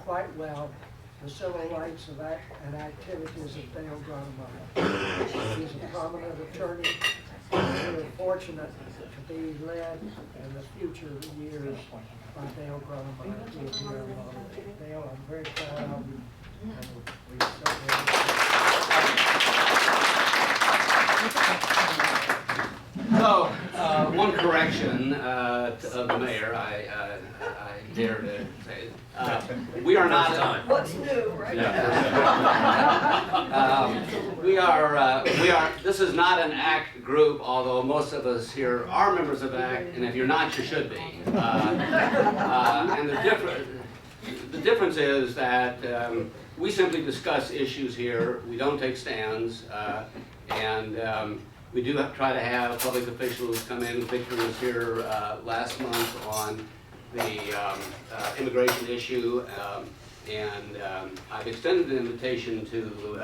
quite well the civil rights and activities of Dale Gronemeyer. He's a prominent attorney, and we're fortunate to be led in the future years by Dale Gronemeyer, who will be our moderator. Dale, I'm very proud of you, and we certainly So, one correction of the mayor, I dare to say, we are not done. What's new, right? We are, this is not an ACT group, although most of us here are members of ACT, and if you're not, you should be. And the difference is that we simply discuss issues here, we don't take stands, and we do try to have public officials come in. Victor was here last month on the immigration issue, and I've extended an invitation to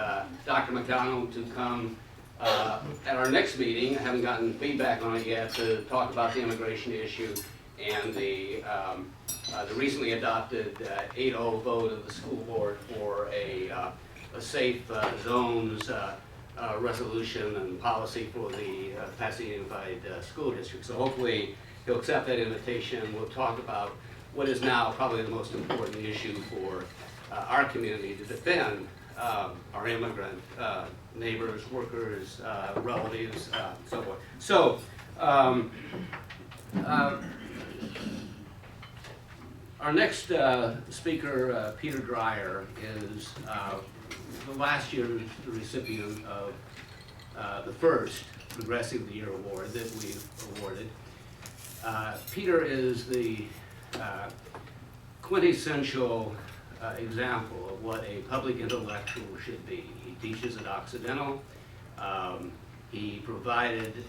Dr. McDonald to come at our next meeting. I haven't gotten feedback on it yet, to talk about the immigration issue and the recently adopted 8-0 vote of the school board for a safe zones resolution and policy for the Pasadena Unified School District. So hopefully he'll accept that invitation. We'll talk about what is now probably the most important issue for our community to defend our immigrant neighbors, workers, relatives, so forth. So our next speaker, Peter Dreyer, is the last year's recipient of the first Progressive of the Year award that we've awarded. Peter is the quintessential example of what a public intellectual should be. He teaches at Occidental. He provided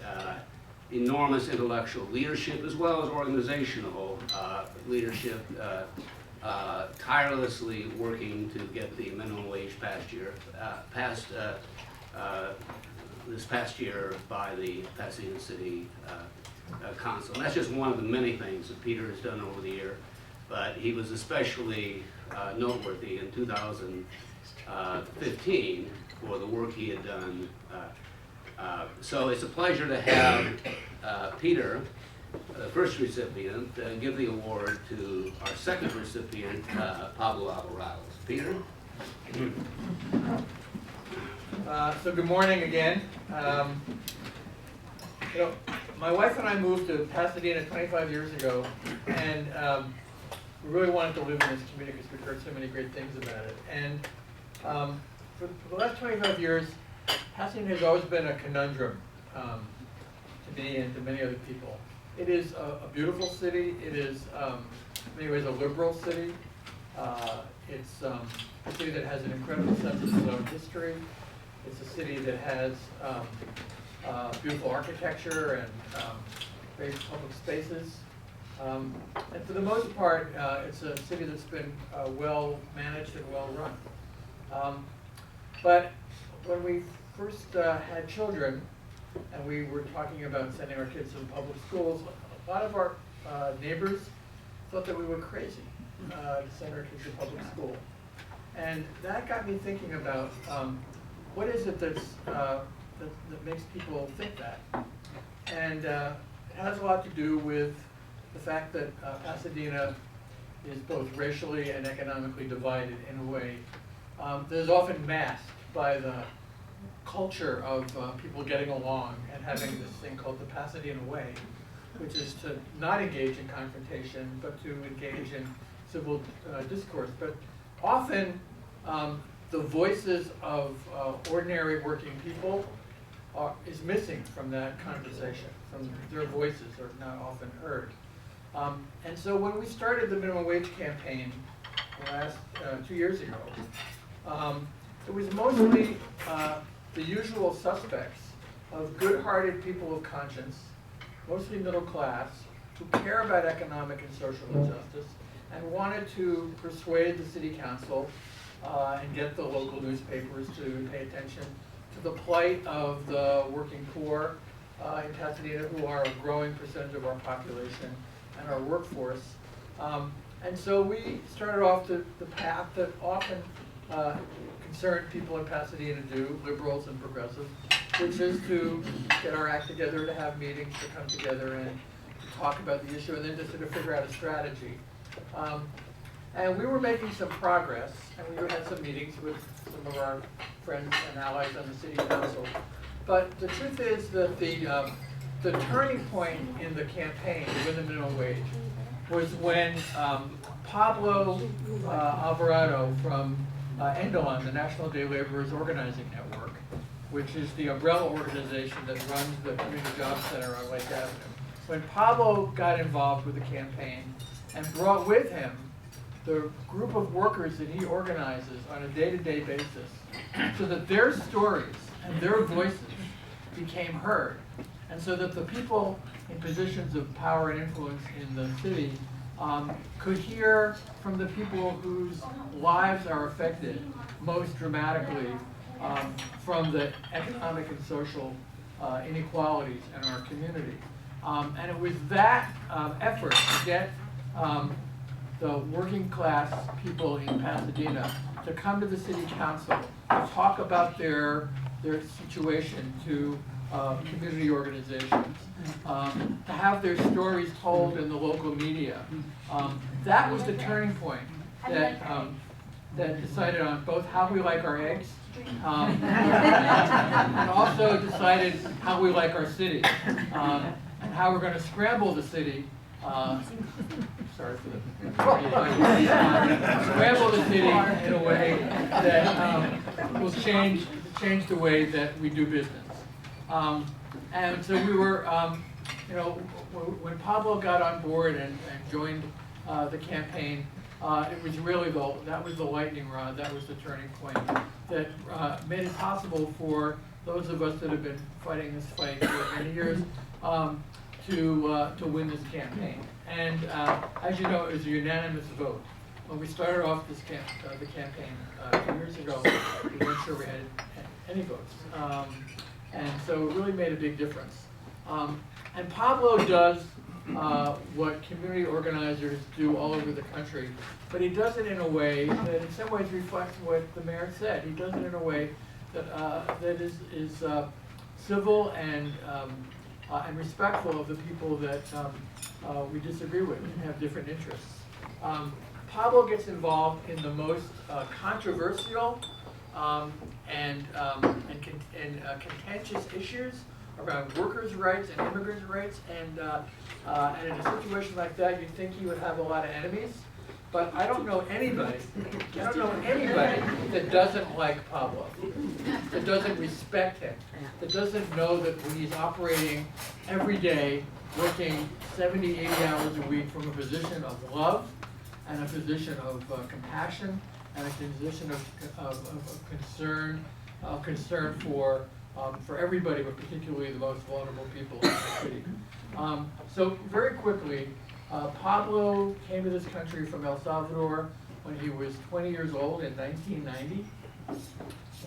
enormous intellectual leadership as well as organizational leadership, tirelessly working to get the minimum wage this past year by the Pasadena City Council. And that's just one of the many things that Peter has done over the year, but he was especially noteworthy in 2015 for the work he had done. So it's a pleasure to have Peter, the first recipient, give the award to our second recipient, Pablo Alvarado. Peter? So good morning again. My wife and I moved to Pasadena 25 years ago, and we really wanted to live in this community because we've heard so many great things about it. And for the last 25 years, Pasadena has always been a conundrum to me and to many other people. It is a beautiful city. It is, in many ways, a liberal city. It's a city that has an incredible sense of its own history. It's a city that has beautiful architecture and great public spaces. And for the most part, it's a city that's been well managed and well run. But when we first had children, and we were talking about sending our kids to the public schools, a lot of our neighbors thought that we were crazy to send our kids to public school. And that got me thinking about what is it that makes people think that? And it has a lot to do with the fact that Pasadena is both racially and economically divided in a way that is often masked by the culture of people getting along and having this thing called the Pasadena way, which is to not engage in confrontation, but to engage in civil discourse. But often, the voices of ordinary working people is missing from that conversation. From their voices are not often heard. And so when we started the minimum wage campaign last 2 years ago, it was mostly the usual suspects of good-hearted people of conscience, mostly middle class, who care about economic and social injustice and wanted to persuade the city council and get the local newspapers to pay attention to the plight of the working poor in Pasadena, who are a growing percentage of our population and our workforce. And so we started off the path that often concerned people in Pasadena do, liberals and progressives, which is to get our act together, to have meetings, to come together and to talk about the issue, and then to sort of figure out a strategy. And we were making some progress, and we had some meetings with some of our friends and allies on the city council. But the truth is that the turning point in the campaign to win the minimum wage was when Pablo Alvarado from NDON, the National Day Laborers Organizing Network, which is the umbrella organization that runs the Community Job Center on Lake Avenue. When Pablo got involved with the campaign and brought with him the group of workers that he organizes on a day-to-day basis, so that their stories and their voices became heard, and so that the people in positions of power and influence in the city could hear from the people whose lives are affected most dramatically from the economic and social inequalities in our community. And it was that effort to get the working class people in Pasadena to come to the city council to talk about their situation to community organizations, to have their stories told in the local media. That was the turning point that that decided on both how we like our eggs and also decided how we like our city and how we're going to scramble the city. Sorry for the scramble the city in a way that will change the way that we do business. And so we were, you know, when Pablo got on board and joined the campaign, it was really that was the lightning rod, that was the turning point that made it possible for those of us that have been fighting this fight for many years to win this campaign. And as you know, it was a unanimous vote. When we started off this the campaign 2 years ago, we weren't sure we had any votes. And so it really made a big difference. And Pablo does what community organizers do all over the country, but he does it in a way that in some ways reflects what the mayor said. He does it in a way that that is civil and respectful of the people that we disagree with and have different interests. Pablo gets involved in the most controversial and contentious issues around workers' rights and immigrants' rights, and in a situation like that, you'd think he would have a lot of enemies. But I don't know anybody that doesn't like Pablo, that doesn't respect him, that doesn't know that when he's operating every day, working 70, 80 hours a week from a position of love and a position of compassion and a position of concern for everybody, but particularly the most vulnerable people in the city. So very quickly, Pablo came to this country from El Salvador when he was 20 years old in 1990,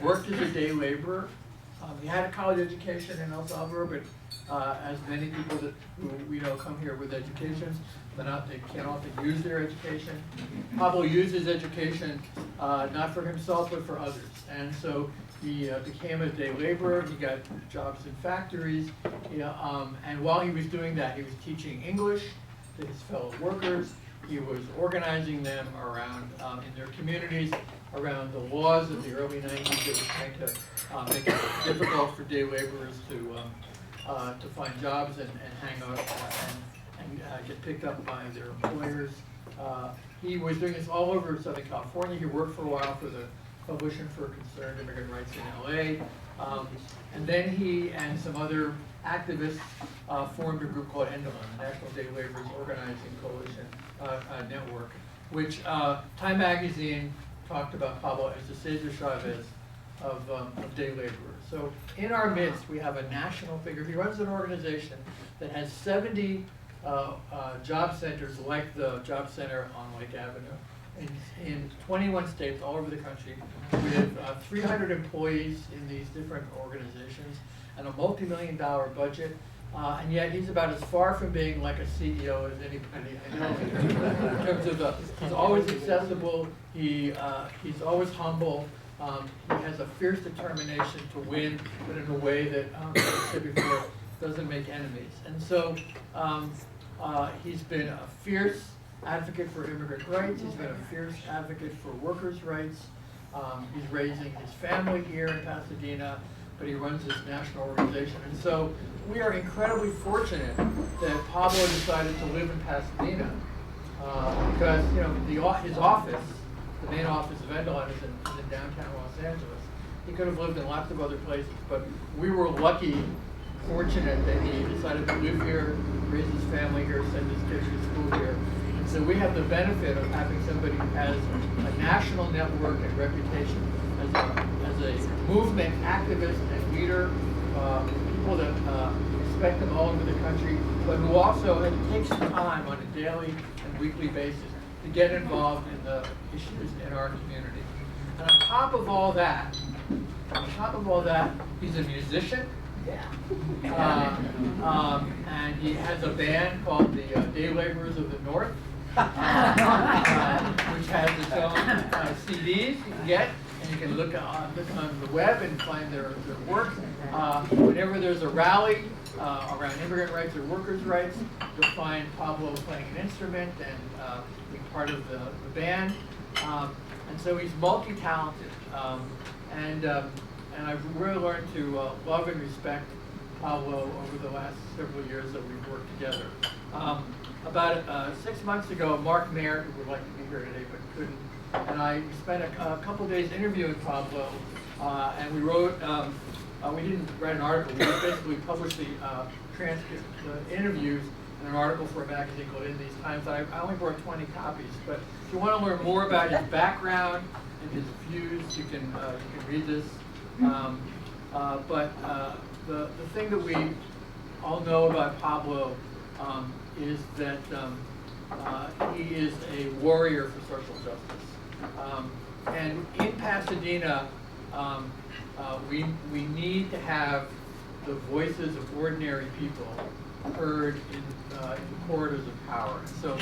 worked as a day laborer. He had a college education in El Salvador, but as many people who we know come here with educations, they can't often use their education. Pablo used his education not for himself, but for others. And so he became a day laborer. He got jobs in factories. And while he was doing that, he was teaching English to his fellow workers. He was organizing them around in their communities around the laws of the early 90s that were trying to make it difficult for day laborers to find jobs and hang out and get picked up by their employers. He was doing this all over Southern California. He worked for a while for the Coalition for Concerned Immigrant Rights in LA. And then he and some other activists formed a group called NDON, the National Day Laborers Organizing Coalition Network, which Time Magazine talked about Pablo as the Cesar Chavez of day laborers. So in our midst, we have a national figure. He runs an organization that has 70 job centers like the job center on Lake Avenue in 21 states all over the country. We have 300 employees in these different organizations and a multi-million-dollar budget And yet he's about as far from being like a CEO as anybody I know. In terms of he's always accessible. He's always humble. He has a fierce determination to win, but in a way that, as I said before, doesn't make enemies. And so he's been a fierce advocate for immigrant rights. He's been a fierce advocate for workers' rights. He's raising his family here in Pasadena, but he runs this national organization. And so we are incredibly fortunate that Pablo decided to live in Pasadena because, you know, his office, the main office of Endelon, is in downtown Los Angeles. He could have lived in lots of other places, but we were lucky, fortunate that he decided to live here, raise his family here, send his kids to school here. And so we have the benefit of having somebody who has a national network and reputation as a movement activist and leader, people that respect him all over the country, but who also takes some time on a daily and weekly basis to get involved in the issues in our community. And on top of all that, he's a musician. And he has a band called the Day Laborers of the North, which has its own CDs you can get, and you can look on the web and find their work. Whenever there's a rally around immigrant rights or workers' rights, you'll find Pablo playing an instrument and being part of the band. And so he's multi-talented. And I've really learned to love and respect Pablo over the last several years that we've worked together. About 6 months ago, Mark Mayer, who would like to be here today but couldn't, and I spent a couple of days interviewing Pablo, and we wrote, we didn't write an article, we basically published the transcript, the interviews, in an article for a magazine called In These Times. I only brought 20 copies, but if you want to learn more about his background and his views, you can read this. But the thing that we all know about Pablo is that he is a warrior for social justice. And in Pasadena, we need to have the voices of ordinary people heard in the corridors of power. So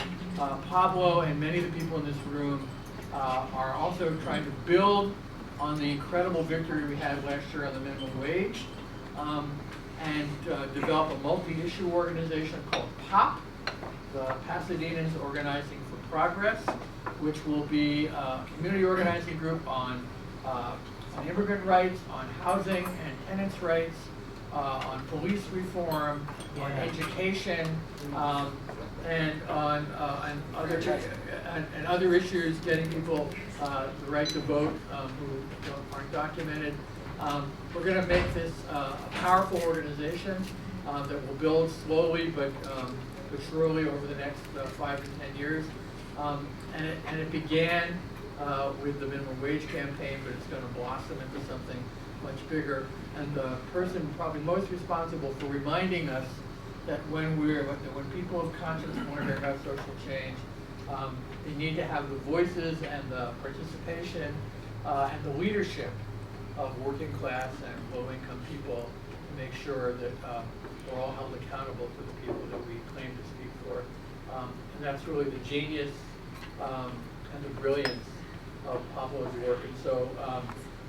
Pablo and many of the people in this room are also trying to build on the incredible victory we had last year on the minimum wage, and develop a multi-issue organization called POP, the Pasadenans Organizing for Progress, which will be a community organizing group on immigrant rights, on housing and tenants' rights, on police reform, on education, and on other issues, getting people the right to vote who aren't documented. We're going to make this a powerful organization that will build slowly but surely over the next 5 to 10 years. And it began with the minimum wage campaign, but it's going to blossom into something much bigger. And the person probably most responsible for reminding us that when people of conscience want to hear about social change, they need to have the voices and the participation and the leadership of working class and low-income people to make sure that we're all held accountable to the people that we claim to speak for. And that's really the genius and the brilliance of Pablo's work. And so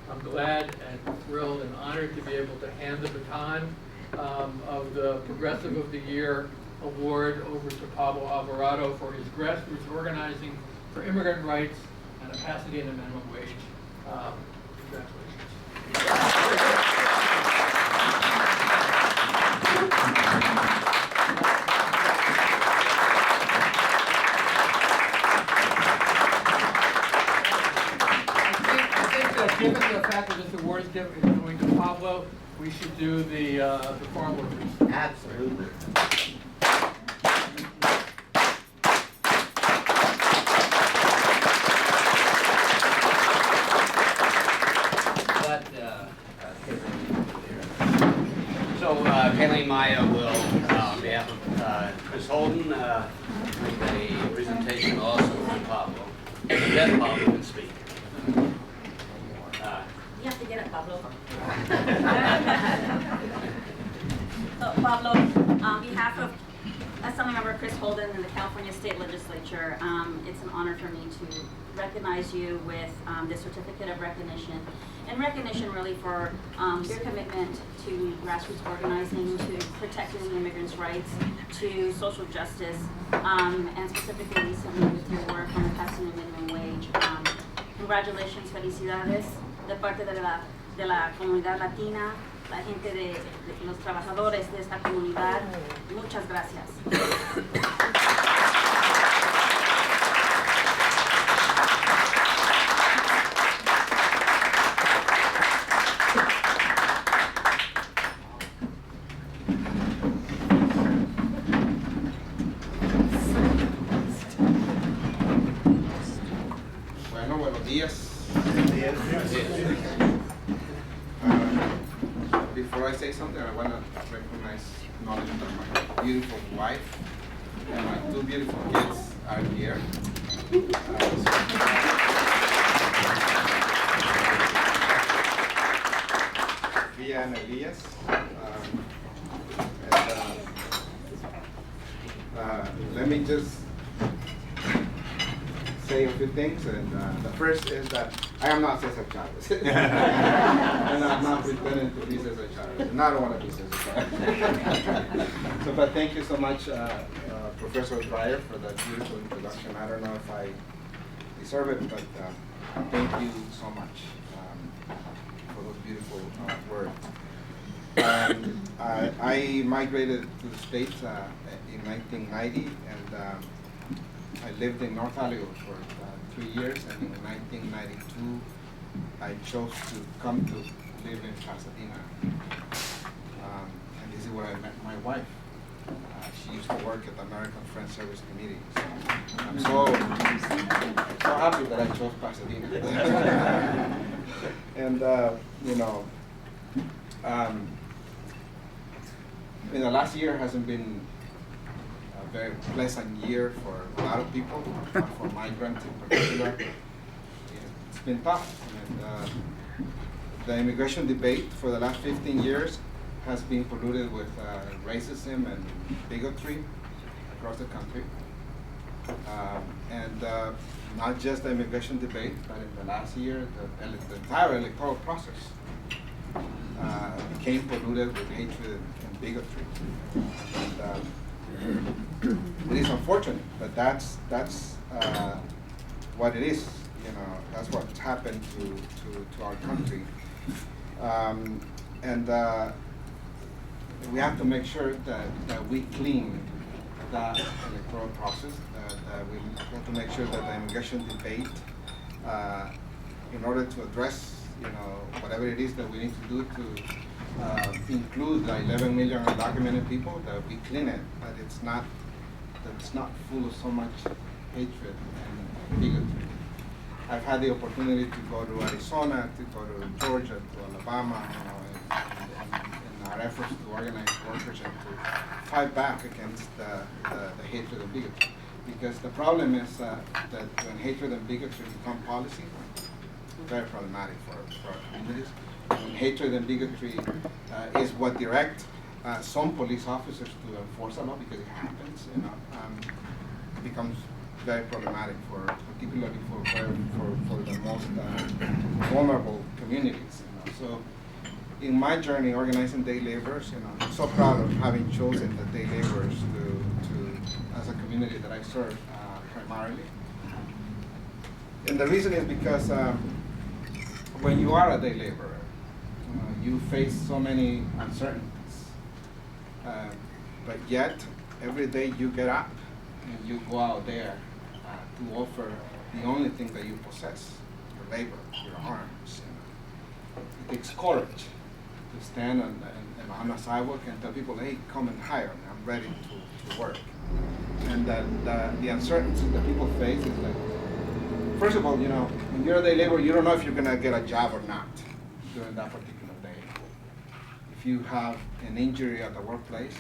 I'm glad and thrilled and honored to be able to hand the baton of the Progressive of the Year award over to Pablo Alvarado for his grassroots organizing for immigrant rights and a Pasadena minimum wage. Congratulations. Given the fact that this award is going to Pablo, we should do the farm workers. Absolutely. So Kayleen Maya will, on behalf of Chris Holden, make a presentation also for Pablo. And then Pablo can speak. You have to get it, Pablo. So, Pablo, On behalf of Assemblymember Chris Holden and the California State Legislature, it's an honor for me to recognize you with this certificate of recognition. And recognition really for your commitment to grassroots organizing, to protecting the immigrants' rights, to social justice, and specifically recently with your work on the Pasadena minimum wage. Congratulations, felicidades de parte de la comunidad latina, la gente de los trabajadores de esta comunidad. Muchas gracias. Bueno, buenos días. Before I say something, I want to recognize, acknowledge that my beautiful wife and my two beautiful kids are here. Sophia and Elias. Let me just say a few things, and the first is that I am not Cesar Chavez, and I'm not pretending to be Cesar Chavez, and I don't want to be Cesar Chavez. So, but thank you so much, Professor Dreyer, for that beautiful introduction. I don't know if I deserve it, but thank you so much for those beautiful words. I migrated to the States in 1990, and I lived in North Hollywood for 3 years, and in 1992, I chose to come to live in Pasadena. And this is where I met my wife. She used to work at the American Friends Service Committee. So I'm so happy that I chose Pasadena. And the last year hasn't been a very pleasant year for a lot of people, for migrants in particular. It's been tough. And, the immigration debate for the last 15 years has been polluted with racism and bigotry across the country. And not just the immigration debate, but in the last year, the entire electoral process became polluted with hatred and bigotry. And, it is unfortunate, but that's what it is. You know, that's what's happened to our country. And we have to make sure that we clean that electoral process, that we have to make sure that the immigration debate, in order to address, whatever it is that we need to do to include the 11 million undocumented people, that we clean it, that it's not full of so much hatred and bigotry. I've had the opportunity to go to Arizona, to go to Georgia, to Alabama, in our efforts to organize workers and to fight back against the hatred and bigotry. Because the problem is that when hatred and bigotry become policy, it's very problematic for our communities. When hatred and bigotry is what direct some police officers to enforce a law, because it happens, it becomes very problematic particularly for the most vulnerable communities. So, in my journey organizing day laborers, I'm so proud of having chosen the day laborers to as a community that I serve primarily. And the reason is because when you are a day laborer, you face so many uncertainties, but yet every day you get up and you go out there to offer the only thing that you possess, your labor, your arms. It takes courage to stand on a sidewalk and tell people, hey, come and hire me, I'm ready to work. And the uncertainty that people face is like, first of all, when you're a day laborer, you don't know if you're gonna get a job or not during that particular day. If you have an injury at the workplace,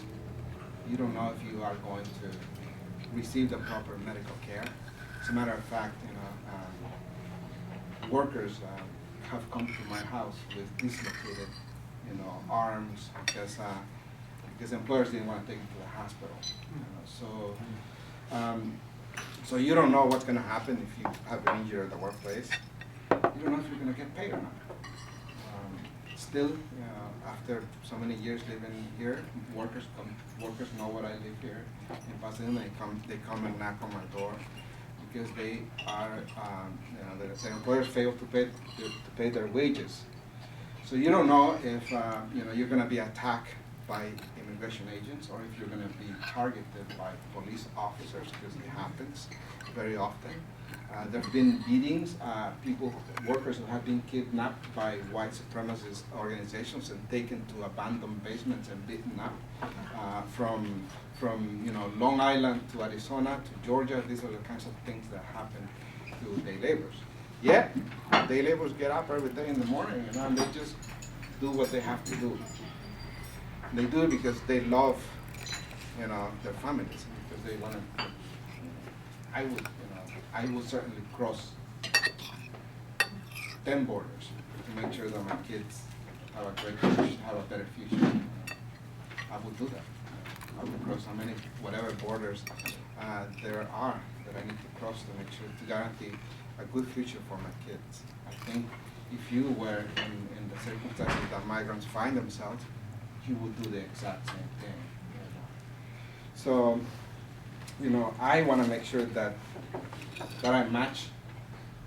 you don't know if you are going to receive the proper medical care. As a matter of fact, workers have come to my house with dislocated, arms because because employers didn't want to take them to the hospital. You know, so you don't know what's going to happen if you have an injury at the workplace. You don't know if you're going to get paid or not. Still, after so many years living here, workers know what I live here in Pasadena. They come and knock on my door because they are, the employers fail to pay their wages. So you don't know if you're going to be attacked by immigration agents or if you're going to be targeted by police officers, because it happens very often. There have been beatings, workers who have been kidnapped by white supremacist organizations and taken to abandoned basements and beaten up. From Long Island to Arizona to Georgia, these are the kinds of things that happen to day laborers. Yet, day laborers get up every day in the morning and they just do what they have to do. They do it because they love, their families, because they want to. I would certainly cross 10 borders to make sure that my kids have a great future, have a better future. I would do that. I would cross whatever borders there are that I need to cross to make sure to guarantee a good future for my kids. I think if you were in the circumstances that migrants find themselves, you would do the exact same thing. So, I want to make sure that I match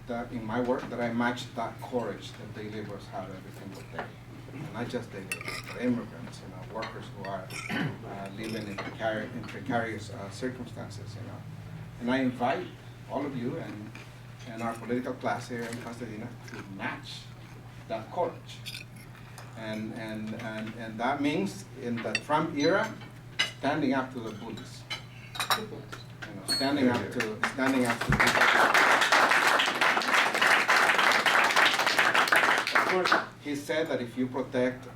that in my work, that I match that courage that day laborers have every single day. And not just day laborers, but immigrants, workers who are living in precarious circumstances, And I invite all of you and our political class here in Pasadena to match that courage. And that means in the Trump era, standing up to the bullies. Standing up to Of course, he said that if you protect,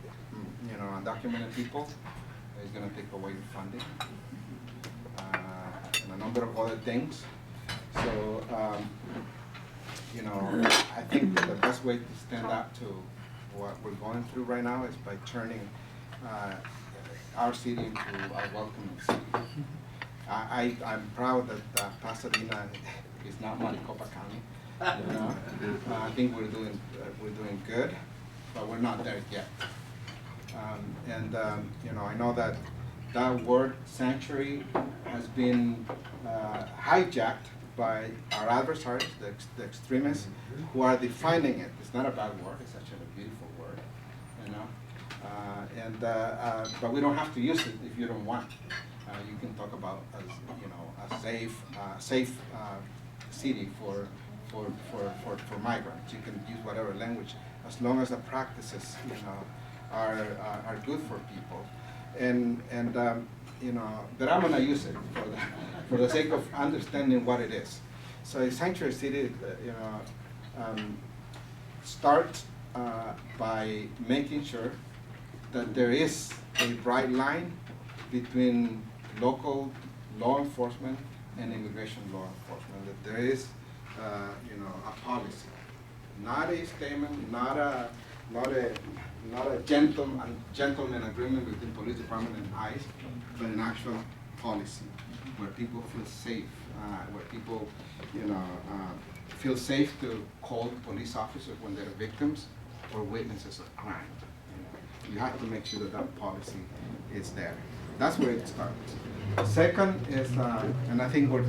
undocumented people, he's going to take away your funding and a number of other things. So, I think that the best way to stand up to what we're going through right now is by turning our city into a welcoming city. I'm proud that Pasadena is not Maricopa County. I think we're doing good, but we're not there yet. I know that word sanctuary has been hijacked by our adversaries, the extremists, who are defining it. It's not a bad word; it's actually a beautiful word, but we don't have to use it if you don't want. You can talk about a safe city for migrants. You can use whatever language as long as the practices are good for people. But I'm gonna use it for the sake of understanding what it is. So a sanctuary city, starts by making sure that there is a bright line between local law enforcement and immigration law enforcement. That there is, a policy, not a statement, not a gentleman agreement between police department and ICE, but an actual policy where people feel safe, where people, feel safe to call police officers when they're victims or witnesses of crime. You have to make sure that that policy is there. That's where it starts. Second is, and I think we're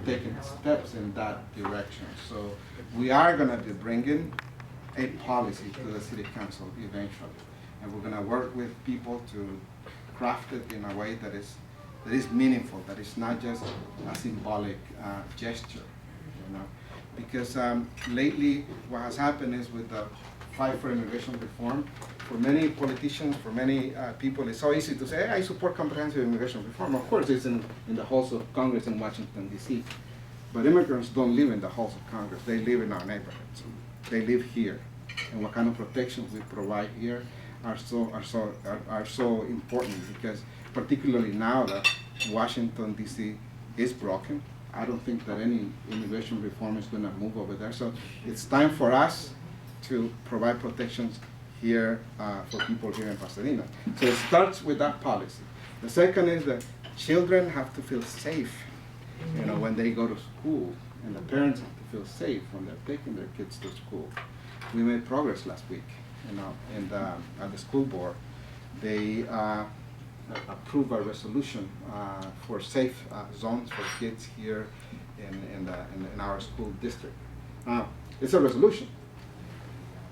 taking steps in that direction. So we are going to be bringing a policy to the city council eventually, and we're going to work with people to craft it in a way that is meaningful, that is not just a symbolic gesture, Because lately, what has happened is with the fight for immigration reform, for many politicians, for many people, it's so easy to say, hey, I support comprehensive immigration reform. Of course, it's in the halls of Congress in Washington, D.C. But immigrants don't live in the halls of Congress. They live in our neighborhoods. They live here. And what kind of protections we provide here are so important, because particularly now that Washington, D.C. is broken, I don't think that any immigration reform is going to move over there. So it's time for us to provide protections here for people here in Pasadena. So it starts with that policy. The second is that children have to feel safe, when they go to school, and the parents have to feel safe when they're taking their kids to school. We made progress last week, and at the school board, they approved a resolution for safe zones for kids here in our school district. It's a resolution.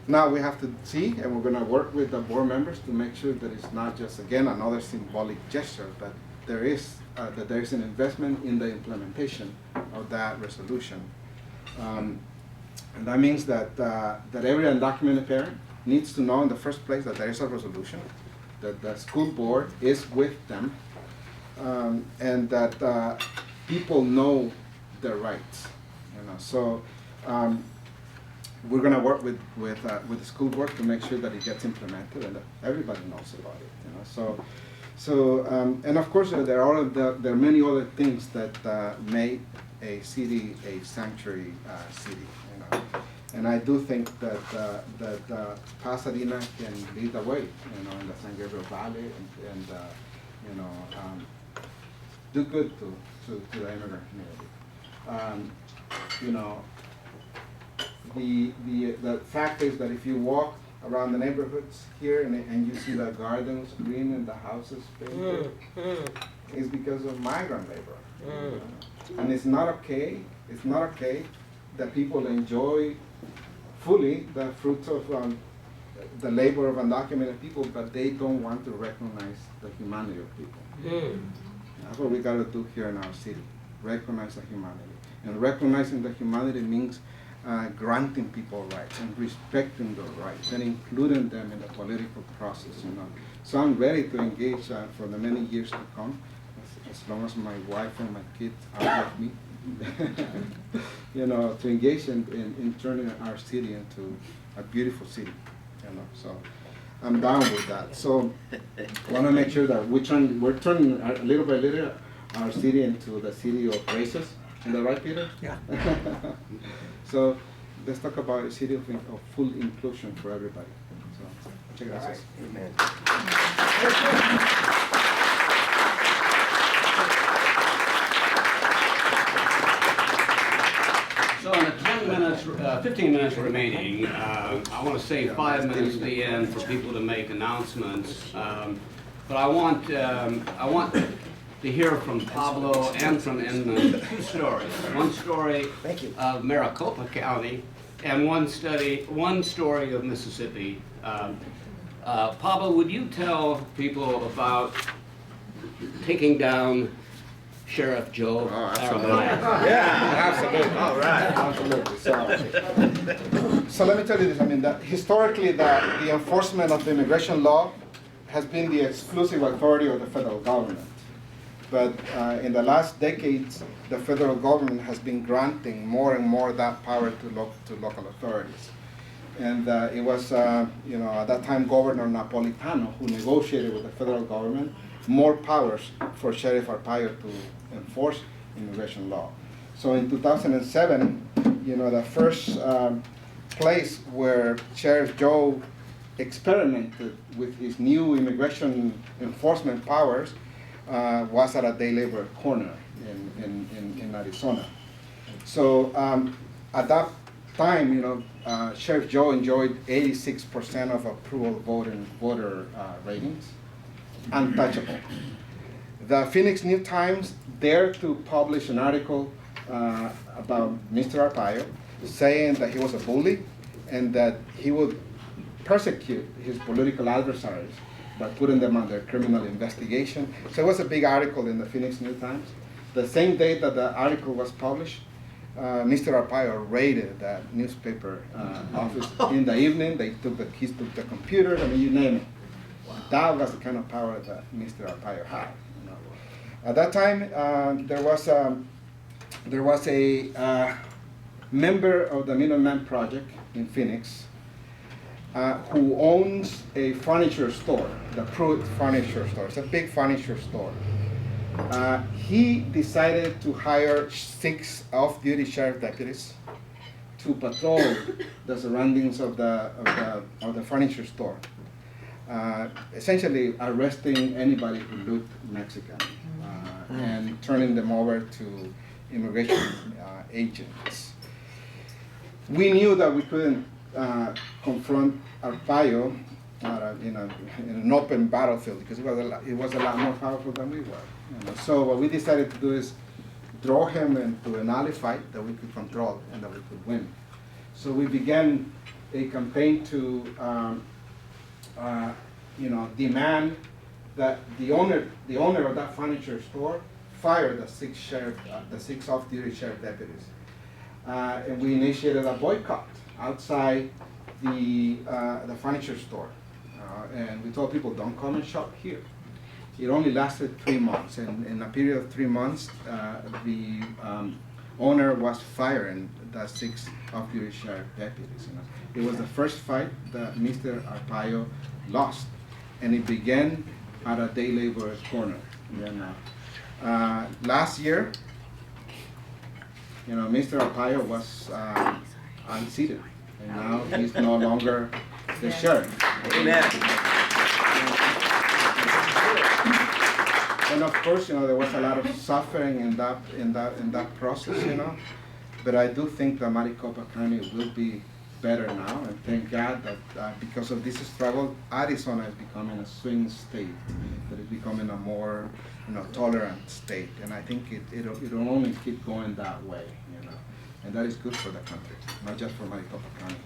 Now we have to see, and we're going to work with the board members to make sure that it's not just, again, another symbolic gesture, but there is an investment in the implementation of that resolution. And that means that every undocumented parent needs to know in the first place that there is a resolution, that the school board is with them, and that people know their rights. So we're going to work with the school board to make sure that it gets implemented and that everybody knows about it. And of course there are many other things that make a city a sanctuary city. And I do think that Pasadena can lead the way, in the San Gabriel Valley, and do good to the immigrant community. The fact is that if you walk around the neighborhoods here and you see the gardens green and the houses painted, it's because of migrant labor. And it's not okay that people enjoy fully the fruits of the labor of undocumented people, but they don't want to recognize the humanity of people. That's what we got to do here in our city, recognize the humanity. And recognizing the humanity means granting people rights and respecting their rights and including them in the political process. So I'm ready to engage for the many years to come, as long as my wife and my kids are with me. To engage in turning our city into a beautiful city. So I'm down with that. So I want to make sure that we're turning little by little our city into the city of races. Is that right, Peter? Yeah. So let's talk about a city of full inclusion for everybody. So check it out. Right. Amen. So in the 15 minutes remaining, I want to save 5 minutes at the end for people to make announcements. But I want to hear from Pablo and from Edmund two stories. One story of Maricopa County and one story of Mississippi. Pablo, would you tell people about taking down Sheriff Joe? Oh, absolutely. Yeah, absolutely. All right. Absolutely. So let me tell you this. That historically, the enforcement of the immigration law has been the exclusive authority of the federal government. But in the last decades, the federal government has been granting more and more that power to local authorities. And it was, at that time, Governor Napolitano who negotiated with the federal government more powers for Sheriff Arpaio to enforce immigration law. So in 2007, the first place where Sheriff Joe experimented with his new immigration enforcement powers was at a day labor corner in Arizona. So at that time, Sheriff Joe enjoyed 86% of approval voter ratings, untouchable. The Phoenix New Times dared to publish an article about Mr. Arpaio, saying that he was a bully and that he would persecute his political adversaries by putting them under criminal investigation. So it was a big article in the Phoenix New Times. The same day that the article was published, Mr. Arpaio raided that newspaper office in the evening. They took the keys, took the computers, you name it. That was the kind of power that Mr. Arpaio had. At that time, there was a member of the Minuteman Project in Phoenix who owns a furniture store, the Pruitt Furniture Store. It's a big furniture store. He decided to hire 6 off-duty sheriff deputies to patrol the surroundings of the furniture store. essentially arresting anybody who looked Mexican and turning them over to immigration agents. We knew that we couldn't confront Arpaio in an open battlefield because it was a lot more powerful than we were. You know? So what we decided to do is draw him into an alley fight that we could control and that we could win. So we began a campaign to demand that the owner of that furniture store fire the six off-duty sheriff deputies. And we initiated a boycott outside the furniture store. And we told people, don't come and shop here. It only lasted 3 months, and in a period of 3 months, the owner was firing the 6 off-duty sheriff deputies. It was the first fight that Mr. Arpaio lost, and it began at a day laborer's corner. Last year, Mr. Arpaio was unseated, and now he's no longer the sheriff. Amen. And of course, there was a lot of suffering in that process, But I do think that Maricopa County will be better now, and thank God that because of this struggle, Arizona is becoming a swing state, that is becoming a more tolerant state, and I think it'll only keep going that way, and that is good for the country, not just for Maricopa County.